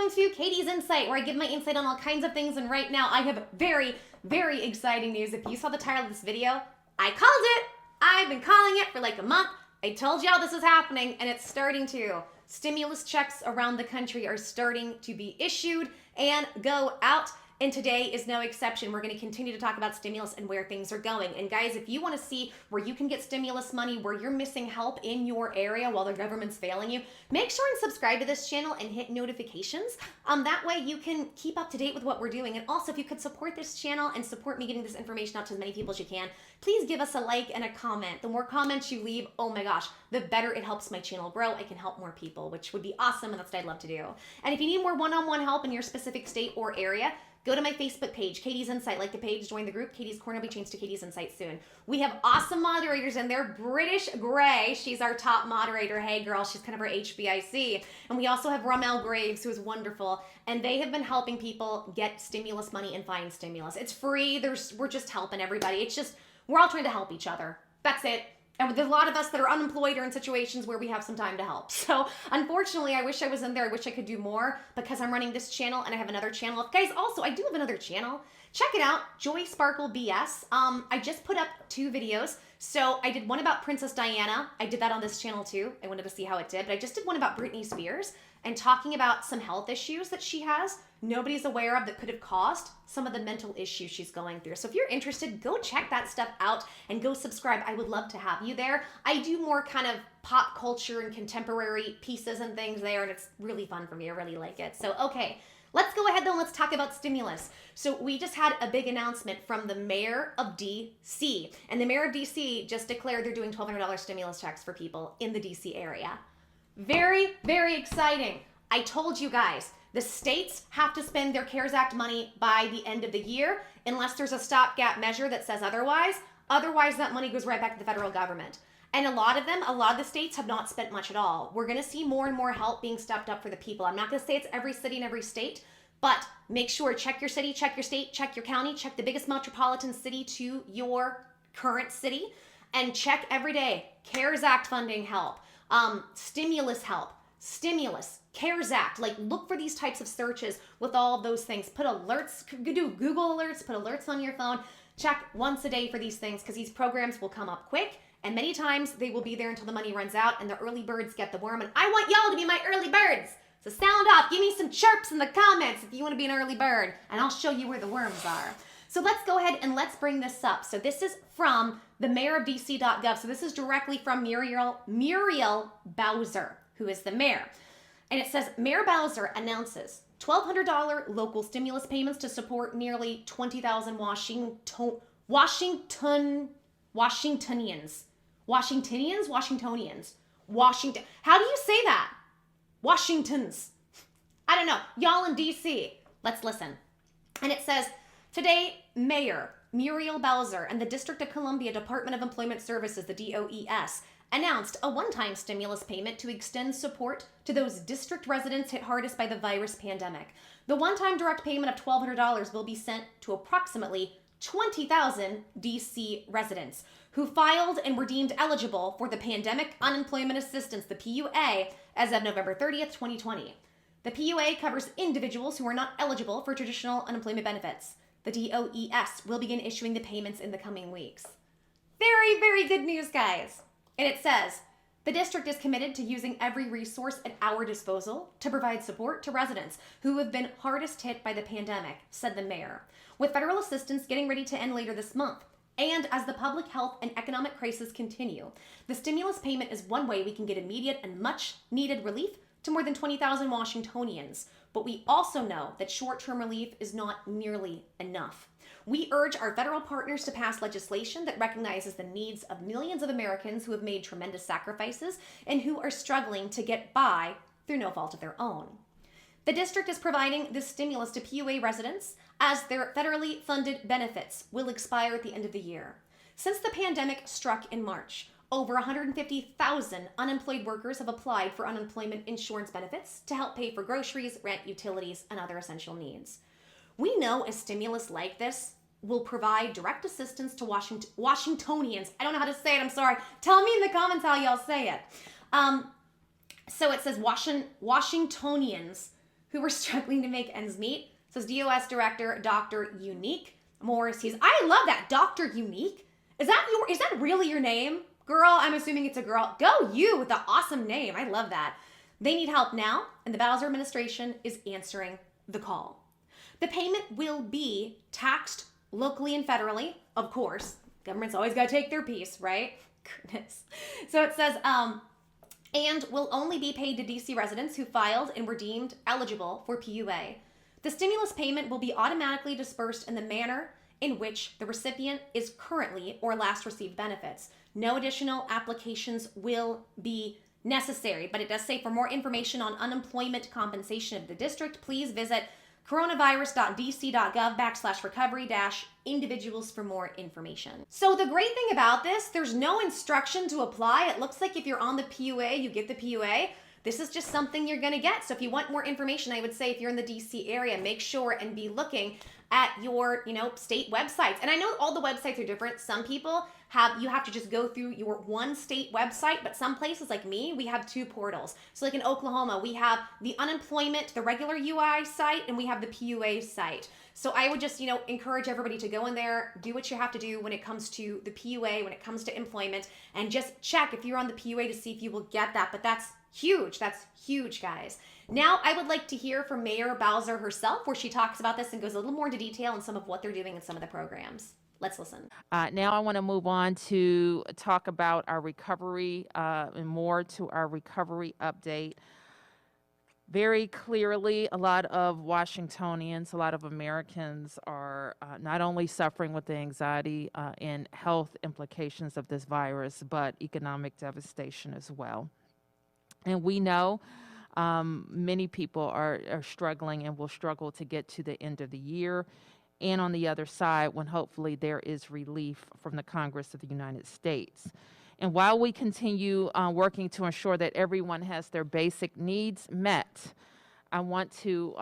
welcome to Katie's Insight, where I give my insight on all kinds of things, and right now I have very, very exciting news. If you saw the title of this video, I called it. I've been calling it for like a month. I told y'all this is happening, and it's starting to. Stimulus checks around the country are starting to be issued and go out. And today is no exception. We're going to continue to talk about stimulus and where things are going. And guys, if you want to see where you can get stimulus money, where you're missing help in your area while the government's failing you, make sure and subscribe to this channel and hit notifications. That way you can keep up to date with what we're doing. And also, if you could support this channel and support me getting this information out to as many people as you can, please give us a like and a comment. The more comments you leave, oh my gosh, the better it helps my channel grow. I can help more people, which would be awesome, and that's what I'd love to do. And if you need more one-on-one help in your specific state or area, go to my Facebook page, Katie's Insight. Like the page, join the group. Katie's Corner will be changed to Katie's Insight soon. We have awesome moderators in there. British Gray, she's our top moderator. Hey girl, she's kind of our HBIC. And we also have Ramel Graves, who is wonderful. And they have been helping people get stimulus money and find stimulus. It's free. We're just helping everybody. It's just, we're all trying to help each other. That's it. And there's a lot of us that are unemployed or in situations where we have some time to help. So unfortunately, I wish I was in there. I wish I could do more because I'm running this channel and I have another channel. Guys, also, I do have another channel. Check it out, Joy Sparkle BS. I just put up 2 videos. So I did one about Princess Diana. I did that on this channel too. I wanted to see how it did. But I just did one about Britney Spears and talking about some health issues that she has nobody's aware of that could have caused some of the mental issues she's going through. So if you're interested, go check that stuff out and go subscribe. I would love to have you there. I do more kind of pop culture and contemporary pieces and things there, and it's really fun for me. I really like it. So, okay, let's go ahead though and let's talk about stimulus. So we just had a big announcement from the mayor of DC, and the mayor of DC just declared they're doing $1,200 stimulus checks for people in the DC area. Very, very exciting. I told you guys, the states have to spend their CARES Act money by the end of the year unless there's a stopgap measure that says otherwise. Otherwise, that money goes right back to the federal government. And a lot of the states have not spent much at all. We're going to see more and more help being stepped up for the people. I'm not going to say it's every city and every state, but make sure, check your city, check your state, check your county, check the biggest metropolitan city to your current city, and check every day. CARES Act funding help, stimulus help, stimulus, CARES Act. Like, look for these types of searches with all of those things. Put alerts, do Google alerts, put alerts on your phone. Check once a day for these things because these programs will come up quick, and many times they will be there until the money runs out and the early birds get the worm. And I want y'all to be my early birds. So sound off. Give me some chirps in the comments if you want to be an early bird, and I'll show you where the worms are. So let's go ahead and let's bring this up. So this is from the mayorofdc.gov. So this is directly from Muriel Bowser, who is the mayor. And it says, Mayor Bowser announces $1,200 local stimulus payments to support nearly 20,000 Washingtonians. How do you say that? Washingtons. I don't know. Y'all in DC. Let's listen. And it says, today, Mayor Muriel Bowser and the District of Columbia Department of Employment Services, the DOES, announced a one-time stimulus payment to extend support to those district residents hit hardest by the virus pandemic. The one-time direct payment of $1,200 will be sent to approximately 20,000 DC residents who filed and were deemed eligible for the Pandemic Unemployment Assistance, the PUA, as of November 30th, 2020. The PUA covers individuals who are not eligible for traditional unemployment benefits. The DOES will begin issuing the payments in the coming weeks. Very, very good news, guys. And it says, the district is committed to using every resource at our disposal to provide support to residents who have been hardest hit by the pandemic, said the mayor, with federal assistance getting ready to end later this month. And as the public health and economic crisis continue, the stimulus payment is one way we can get immediate and much needed relief to more than 20,000 Washingtonians. But we also know that short-term relief is not nearly enough. We urge our federal partners to pass legislation that recognizes the needs of millions of Americans who have made tremendous sacrifices and who are struggling to get by through no fault of their own. The district is providing this stimulus to PUA residents as their federally funded benefits will expire at the end of the year. Since the pandemic struck in March, over 150,000 unemployed workers have applied for unemployment insurance benefits to help pay for groceries, rent, utilities, and other essential needs. We know a stimulus like this will provide direct assistance to Washingtonians. I don't know how to say it, I'm sorry. Tell me in the comments how y'all say it. So it says Washingtonians who are struggling to make ends meet, says DOS Director Dr. Unique Morris. I love that, Dr. Unique. Is that really your name? Girl, I'm assuming it's a girl. Go you with the awesome name. I love that. They need help now, and the Bowser administration is answering the call. The payment will be taxed locally and federally, of course. Government's always got to take their piece, right? Goodness. So it says, and will only be paid to DC residents who filed and were deemed eligible for PUA. The stimulus payment will be automatically dispersed in the manner in which the recipient is currently or last received benefits. No additional applications will be necessary, but it does say for more information on unemployment compensation of the district, please visit coronavirus.dc.gov/recovery-individuals for more information. So the great thing about this, there's no instruction to apply. It looks like if you're on the PUA, you get the PUA. This is just something you're gonna get. So if you want more information, I would say if you're in the DC area, make sure and be looking at your, state websites. And I know all the websites are different. Some people you have to just go through your one state website, but some places like me, we have two portals. So like in Oklahoma, we have the unemployment, the regular UI site, and we have the PUA site. So I would just, encourage everybody to go in there, do what you have to do when it comes to the PUA, when it comes to employment, and just check if you're on the PUA to see if you will get that. But that's huge. That's huge, guys. Now I would like to hear from Mayor Bowser herself, where she talks about this and goes a little more into detail on some of what they're doing in some of the programs. Let's listen. Now I want to move on to talk about our recovery and more to our recovery update. Very clearly, a lot of Washingtonians, a lot of Americans are not only suffering with the anxiety and health implications of this virus, but economic devastation as well. And we know many people are struggling and will struggle to get to the end of the year. And on the other side, when hopefully there is relief from the Congress of the United States. And while we continue working to ensure that everyone has their basic needs met, I want to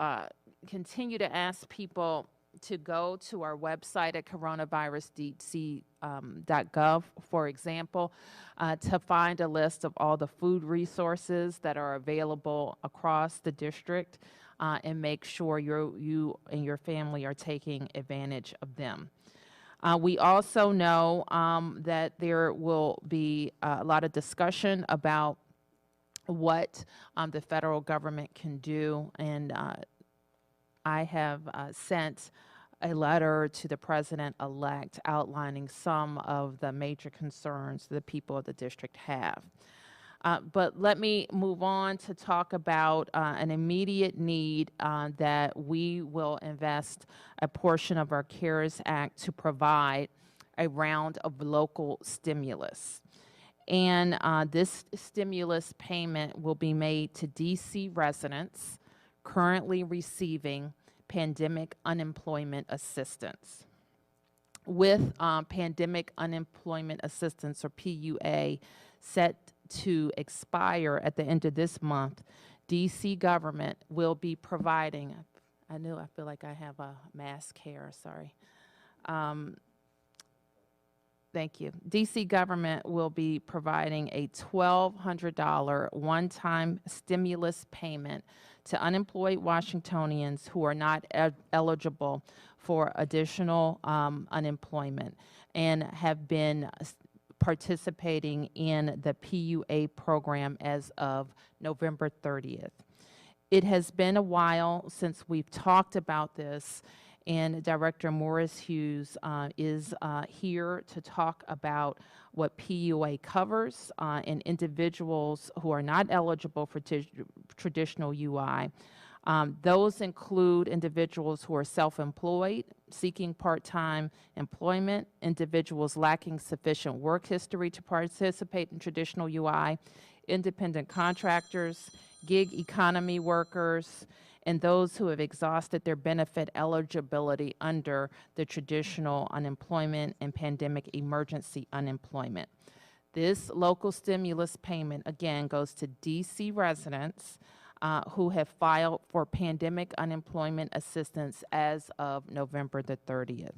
continue to ask people to go to our website at coronavirus.dc.gov, for example, to find a list of all the food resources that are available across the district. And make sure you and your family are taking advantage of them. We also know that there will be a lot of discussion about what the federal government can do, and I have sent a letter to the president-elect outlining some of the major concerns the people of the district have. But let me move on to talk about an immediate need that we will invest a portion of our CARES Act to provide a round of local stimulus. And this stimulus payment will be made to DC residents currently receiving pandemic unemployment assistance. With pandemic unemployment assistance, or PUA, set to expire at the end of this month, DC government will be providing, I feel like I have a mask here, sorry. Thank you. DC government will be providing a $1,200 one-time stimulus payment to unemployed Washingtonians who are not eligible for additional unemployment and have been participating in the PUA program as of November 30th. It has been a while since we've talked about this, and Director Morris Hughes is here to talk about what PUA covers and individuals who are not eligible for traditional UI. Those include individuals who are self-employed, seeking part-time employment, individuals lacking sufficient work history to participate in traditional UI, independent contractors, gig economy workers, and those who have exhausted their benefit eligibility under the traditional unemployment and pandemic emergency unemployment. This local stimulus payment, again, goes to DC residents who have filed for pandemic unemployment assistance as of November the 30th.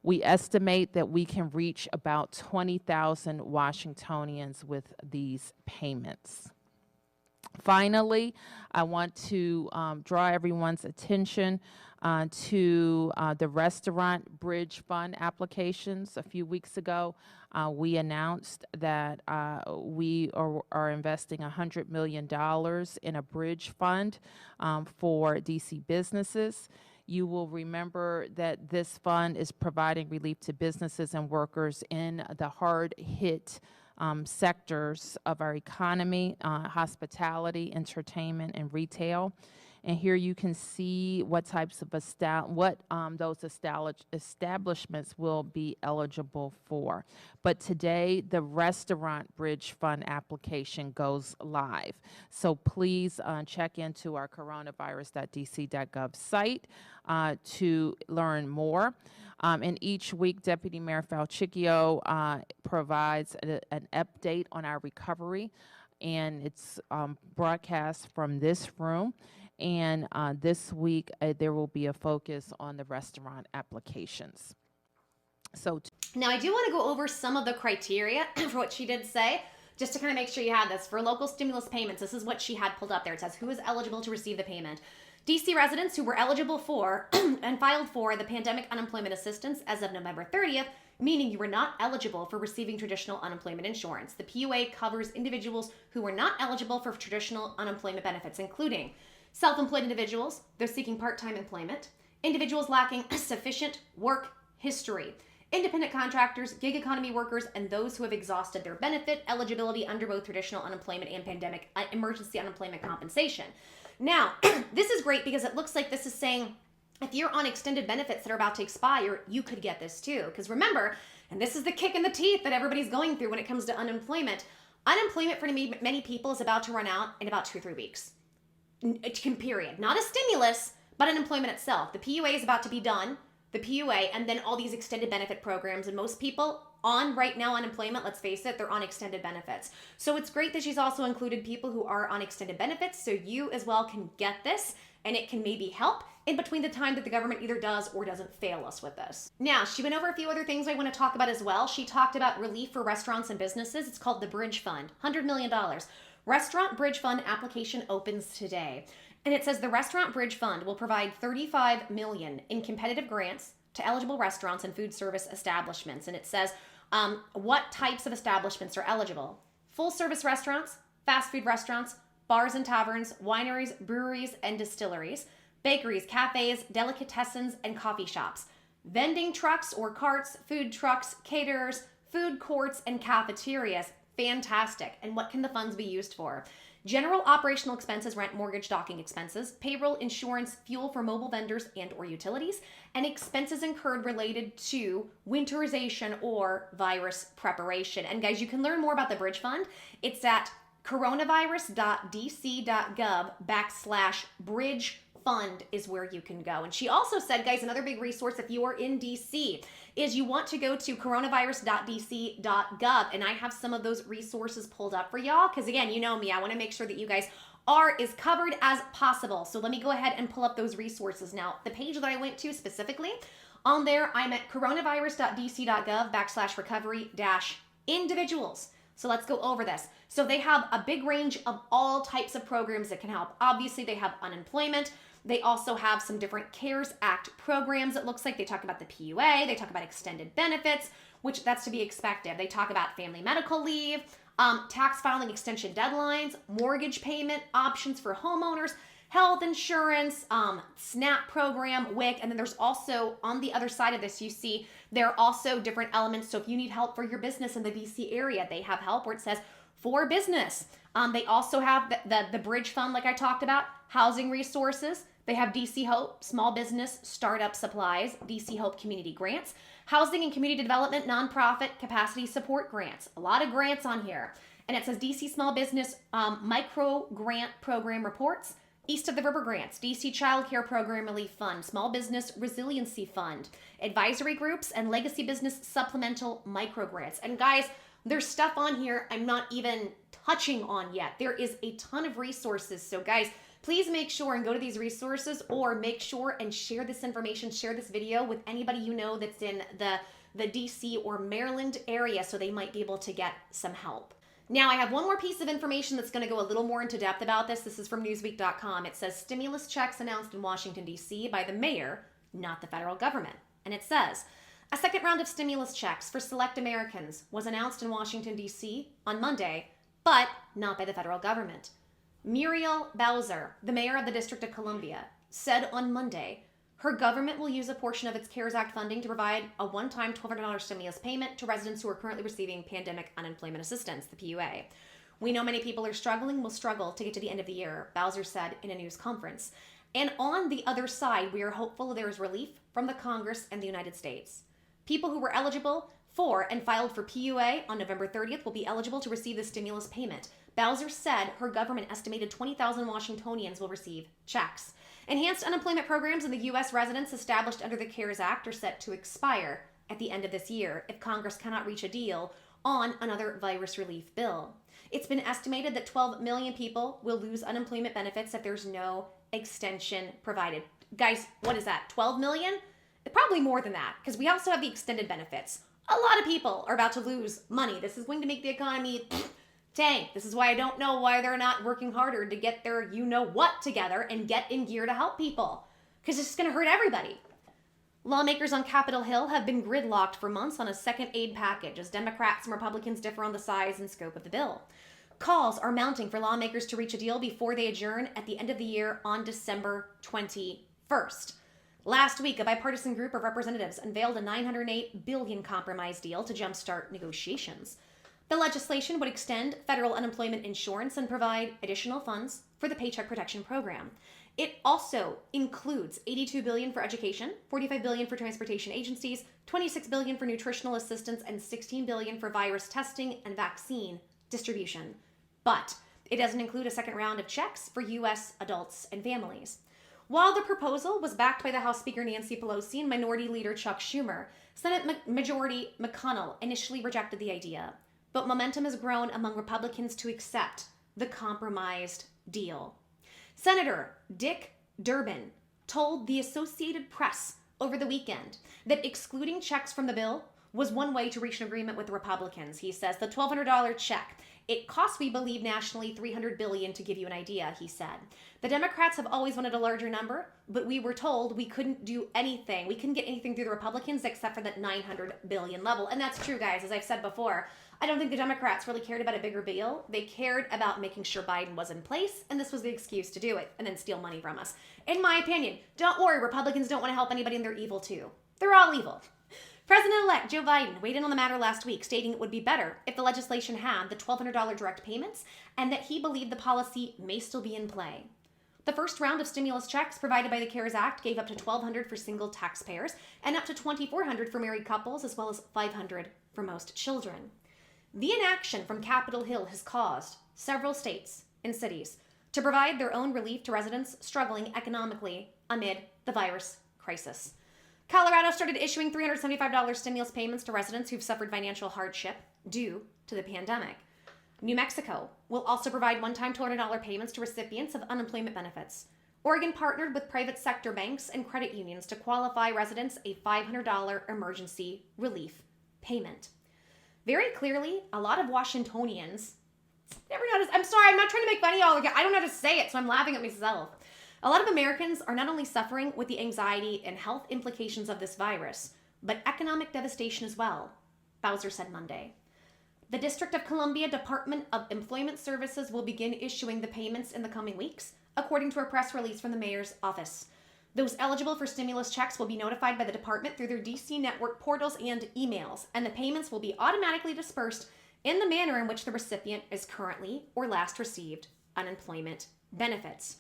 We estimate that we can reach about 20,000 Washingtonians with these payments. Finally, I want to draw everyone's attention to the Restaurant Bridge Fund applications. A few weeks ago, we announced that we are investing $100 million in a bridge fund for DC businesses. You will remember that this fund is providing relief to businesses and workers in the hard-hit sectors of our economy, hospitality, entertainment, and retail. And here you can see what types of those establishments will be eligible for. But today, the Restaurant Bridge Fund application goes live. So please check into our coronavirus.dc.gov site to learn more. And each week, Deputy Mayor Falchicchio provides an update on our recovery, and it's broadcast from this room. And this week, there will be a focus on the restaurant applications. So now I do want to go over some of the criteria for what she did say, just to kind of make sure you have this. For local stimulus payments, this is what she had pulled up there. It says who is eligible to receive the payment. DC residents who were eligible for and filed for the pandemic unemployment assistance as of November 30th, meaning you were not eligible for receiving traditional unemployment insurance. The PUA covers individuals who were not eligible for traditional unemployment benefits, including self-employed individuals, they're seeking part-time employment, individuals lacking sufficient work history, independent contractors, gig economy workers, and those who have exhausted their benefit eligibility under both traditional unemployment and pandemic emergency unemployment compensation. Now, this is great because it looks like this is saying if you're on extended benefits that are about to expire, you could get this too. Because remember, and this is the kick in the teeth that everybody's going through when it comes to unemployment, unemployment for many people is about to run out in about 2 or 3 weeks. Period. Not a stimulus, but unemployment itself. The PUA is about to be done, the PUA, and then all these extended benefit programs. And most people on right now unemployment, let's face it, they're on extended benefits. So it's great that she's also included people who are on extended benefits, so you as well can get this, and it can maybe help in between the time that the government either does or doesn't fail us with this. Now, she went over a few other things I want to talk about as well. She talked about relief for restaurants and businesses. It's called the Bridge Fund, $100 million. Restaurant Bridge Fund application opens today. And it says the Restaurant Bridge Fund will provide $35 million in competitive grants to eligible restaurants and food service establishments. And it says what types of establishments are eligible. Full service restaurants, fast food restaurants, bars and taverns, wineries, breweries, and distilleries, bakeries, cafes, delicatessens, and coffee shops, vending trucks or carts, food trucks, caterers, food courts, and cafeterias. Fantastic. And what can the funds be used for? General operational expenses, rent, mortgage, docking expenses, payroll, insurance, fuel for mobile vendors and or utilities, and expenses incurred related to winterization or virus preparation. And guys, you can learn more about the Bridge Fund. It's at coronavirus.dc.gov/bridge fund is where you can go. And she also said, guys, another big resource if you are in DC is you want to go to coronavirus.dc.gov. And I have some of those resources pulled up for y'all. Because again, you know me, I want to make sure that you guys are as covered as possible. So let me go ahead and pull up those resources. Now, the page that I went to specifically, on there, I'm at coronavirus.dc.gov/recovery-individuals. So let's go over this. So they have a big range of all types of programs that can help. Obviously, they have unemployment. They also have some different CARES Act programs. It looks like they talk about the PUA. They talk about extended benefits, which that's to be expected. They talk about family medical leave, tax filing extension deadlines, mortgage payment options for homeowners, health insurance, SNAP program, WIC, and then there's also, on the other side of this, you see there are also different elements. So if you need help for your business in the DC area, they have help where it says for business. They also have the Bridge Fund, like I talked about, housing resources. They have DC Hope, small business startup supplies, DC Hope community grants, housing and community development, nonprofit capacity support grants. A lot of grants on here. And it says DC small business micro grant program reports, East of the River grants, DC Child Care Program Relief Fund, Small Business Resiliency Fund, advisory groups, and legacy business supplemental micro grants. And guys, there's stuff on here I'm not even touching on yet. There is a ton of resources. So guys, please make sure and go to these resources, or make sure and share this information, share this video with anybody you know that's in the DC or Maryland area so they might be able to get some help. Now, I have one more piece of information that's going to go a little more into depth about this. This is from Newsweek.com. It says stimulus checks announced in Washington, D.C. by the mayor, not the federal government. And it says, a second round of stimulus checks for select Americans was announced in Washington, D.C. on Monday, but not by the federal government. Muriel Bowser, the mayor of the District of Columbia, said on Monday her government will use a portion of its CARES Act funding to provide a one-time $1,200 stimulus payment to residents who are currently receiving pandemic unemployment assistance, the PUA. We know many people are struggling, will struggle to get to the end of the year, Bowser said in a news conference. And on the other side, we are hopeful there is relief from the Congress and the United States. People who were eligible for and filed for PUA on November 30th will be eligible to receive the stimulus payment. Bowser said her government estimated 20,000 Washingtonians will receive checks. Enhanced unemployment programs in the U.S. residents established under the CARES Act are set to expire at the end of this year if Congress cannot reach a deal on another virus relief bill. It's been estimated that 12 million people will lose unemployment benefits if there's no extension provided. Guys, what is that? 12 million? Probably more than that, because we also have the extended benefits. A lot of people are about to lose money. This is going to make the economy tank. This is why I don't know why they're not working harder to get their you-know-what together and get in gear to help people, because it's just going to hurt everybody. Lawmakers on Capitol Hill have been gridlocked for months on a second aid package as Democrats and Republicans differ on the size and scope of the bill. Calls are mounting for lawmakers to reach a deal before they adjourn at the end of the year on December 21st. Last week, a bipartisan group of representatives unveiled a $908 billion compromise deal to jumpstart negotiations. The legislation would extend federal unemployment insurance and provide additional funds for the Paycheck Protection Program. It also includes $82 billion for education, $45 billion for transportation agencies, $26 billion for nutritional assistance, and $16 billion for virus testing and vaccine distribution. But it doesn't include a second round of checks for U.S. adults and families. While the proposal was backed by the House Speaker Nancy Pelosi and Minority Leader Chuck Schumer, Senate Majority McConnell initially rejected the idea. But momentum has grown among Republicans to accept the compromised deal. Senator Dick Durbin told the Associated Press over the weekend that excluding checks from the bill was one way to reach an agreement with the Republicans. He says the $1,200 check, it costs, we believe, nationally $300 billion, to give you an idea, he said. The Democrats have always wanted a larger number, but we were told we couldn't do anything. We couldn't get anything through the Republicans except for that $900 billion level. And that's true, guys. As I've said before, I don't think the Democrats really cared about a bigger bill. They cared about making sure Biden was in place, and this was the excuse to do it and then steal money from us. In my opinion, don't worry, Republicans don't want to help anybody and they're evil too. They're all evil. President-elect Joe Biden weighed in on the matter last week, stating it would be better if the legislation had the $1,200 direct payments and that he believed the policy may still be in play. The first round of stimulus checks provided by the CARES Act gave up to $1,200 for single taxpayers and up to $2,400 for married couples, as well as $500 for most children. The inaction from Capitol Hill has caused several states and cities to provide their own relief to residents struggling economically amid the virus crisis. Colorado started issuing $375 stimulus payments to residents who've suffered financial hardship due to the pandemic. New Mexico will also provide one-time $200 payments to recipients of unemployment benefits. Oregon partnered with private sector banks and credit unions to qualify residents a $500 emergency relief payment. Very clearly, a lot of Washingtonians never noticed. I'm sorry, I'm not trying to make fun of y'all. I don't know how to say it, so I'm laughing at myself. A lot of Americans are not only suffering with the anxiety and health implications of this virus, but economic devastation as well, Bowser said Monday. The District of Columbia Department of Employment Services will begin issuing the payments in the coming weeks, according to a press release from the mayor's office. Those eligible for stimulus checks will be notified by the department through their DC network portals and emails, and the payments will be automatically dispersed in the manner in which the recipient is currently or last received unemployment benefits.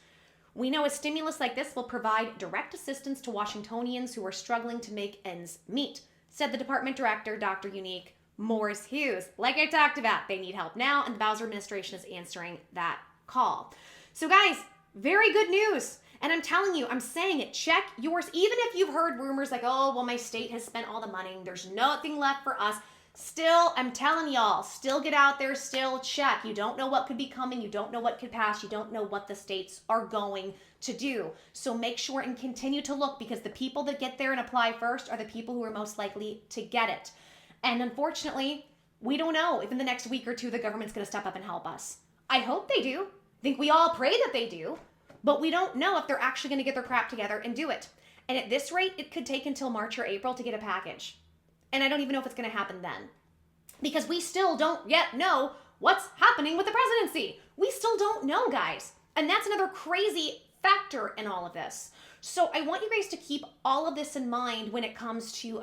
We know a stimulus like this will provide direct assistance to Washingtonians who are struggling to make ends meet, said the department director, Dr. Unique Morris-Hughes. Like I talked about, they need help now, and the Bowser administration is answering that call. So guys, very good news. And I'm telling you, I'm saying it, check yours. Even if you've heard rumors like, oh, well, my state has spent all the money, there's nothing left for us. Still, I'm telling y'all, still get out there, still check. You don't know what could be coming. You don't know what could pass. You don't know what the states are going to do. So make sure and continue to look, because the people that get there and apply first are the people who are most likely to get it. And unfortunately, We don't know if in the next week or two the government's going to step up and help us. I hope they do. I think we all pray that they do. But we don't know if they're actually going to get their crap together and do it. And at this rate, it could take until March or April to get a package. And I don't even know if it's going to happen then. Because we still don't yet know what's happening with the presidency. We still don't know, guys. And that's another crazy factor in all of this. So I want you guys to keep all of this in mind when it comes to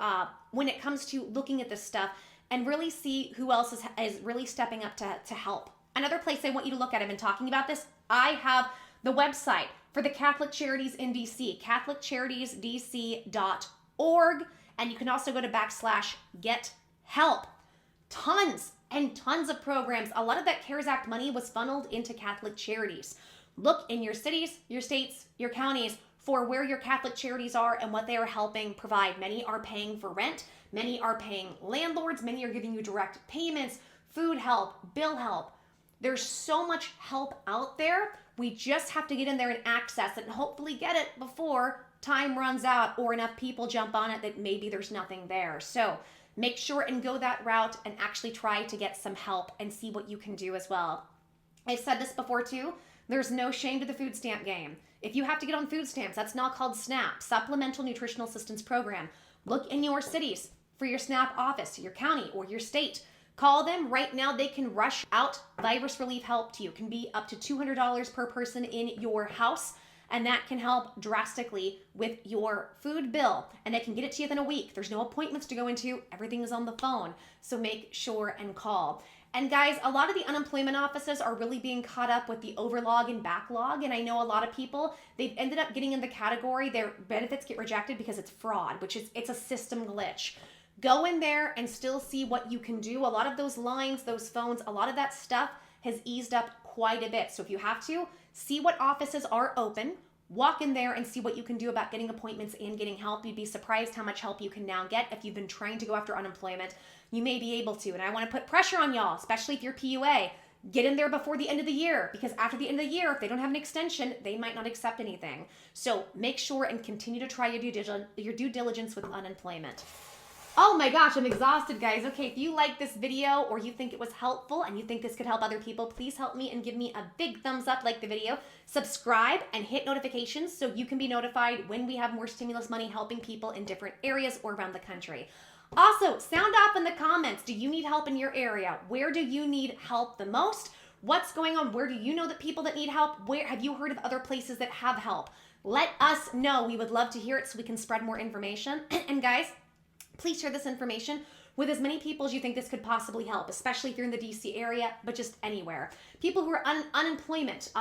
looking at this stuff and really see who else is really stepping up to help. Another place I want you to look at, I've been talking about this, I have the website for the Catholic Charities in DC, catholiccharitiesdc.org, and you can also go to /get help. Tons and tons of programs. A lot of that CARES Act money was funneled into Catholic charities. Look in your cities, your states, your counties for where your Catholic charities are and what they are helping provide. Many are paying for rent. Many are paying landlords. Many are giving you direct payments, food help, bill help. There's so much help out there. We just have to get in there and access it and hopefully get it before time runs out or enough people jump on it that maybe there's nothing there. So make sure and go that route and actually try to get some help and see what you can do as well. I've said this before too. There's no shame to the food stamp game. If you have to get on food stamps, that's now called SNAP, Supplemental Nutritional Assistance Program. Look in your cities for your SNAP office, your county or your state. Call them right now. They can rush out virus relief help to you. It can be up to $200 per person in your house. And that can help drastically with your food bill. And they can get it to you within a week. There's no appointments to go into. Everything is on the phone. So make sure and call. And guys, a lot of the unemployment offices are really being caught up with the overlog and backlog. And I know a lot of people, they've ended up getting in the category, their benefits get rejected because it's fraud, it's a system glitch. Go in there and still see what you can do. A lot of those lines, those phones, a lot of that stuff has eased up quite a bit. So if you have to, see what offices are open, walk in there and see what you can do about getting appointments and getting help. You'd be surprised how much help you can now get. If you've been trying to go after unemployment, you may be able to. And I want to put pressure on y'all, especially if you're PUA. Get in there before the end of the year, because after the end of the year, if they don't have an extension, they might not accept anything. So make sure and continue to try your due diligence with unemployment. Oh my gosh, I'm exhausted, guys. Okay, if you like this video or you think it was helpful and you think this could help other people, please help me and give me a big thumbs up, like the video, subscribe, and hit notifications so you can be notified when we have more stimulus money helping people in different areas or around the country. Also, sound off in the comments. Do you need help in your area? Where do you need help the most? What's going on? Where do you know that people that need help? Where have you heard of other places that have help? Let us know. We would love to hear it so we can spread more information. And guys, please share this information with as many people as you think this could possibly help, especially if you're in the DC area, but just anywhere. People who are on unemployment,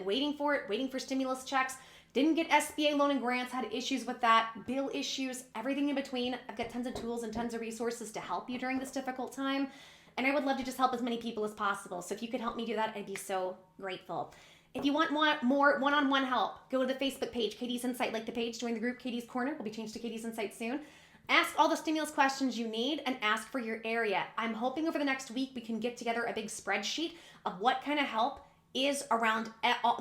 waiting for stimulus checks, didn't get SBA loan and grants, had issues with that, bill issues, everything in between. I've got tons of tools and tons of resources to help you during this difficult time. And I would love to just help as many people as possible. So if you could help me do that, I'd be so grateful. If you want more one-on-one help, go to the Facebook page, Katie's Insight, like the page, join the group, Katie's Corner. Will be changed to Katie's Insight soon. Ask all the stimulus questions you need and ask for your area. I'm hoping over the next week we can get together a big spreadsheet of what kind of help is around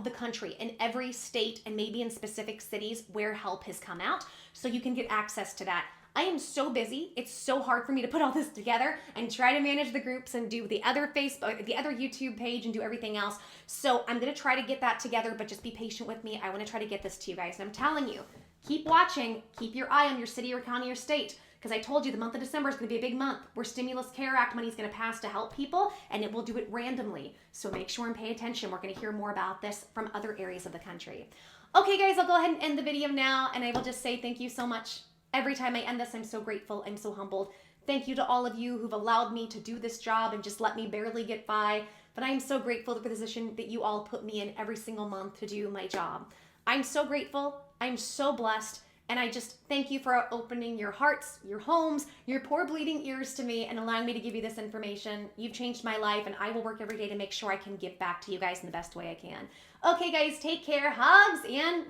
the country, in every state and maybe in specific cities where help has come out, so you can get access to that. I am so busy. It's so hard for me to put all this together and try to manage the groups and do the other Facebook, the other YouTube page and do everything else. So I'm going to try to get that together, but just be patient with me. I want to try to get this to you guys. And I'm telling you, keep watching, keep your eye on your city or county or state, because I told you the month of December is going to be a big month where Stimulus Care Act money is going to pass to help people, and it will do it randomly. So make sure and pay attention. We're going to hear more about this from other areas of the country. Okay, guys, I'll go ahead and end the video now, and I will just say thank you so much. Every time I end this, I'm so grateful. I'm so humbled. Thank you to all of you who've allowed me to do this job and just let me barely get by. But I am so grateful for the position that you all put me in every single month to do my job. I'm so grateful. I'm so blessed. And I just thank you for opening your hearts, your homes, your poor bleeding ears to me and allowing me to give you this information. You've changed my life, and I will work every day to make sure I can give back to you guys in the best way I can. Okay, guys, take care. Hugs and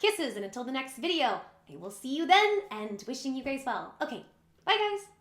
kisses. And until the next video, I will see you then, and wishing you guys well. Okay, bye, guys.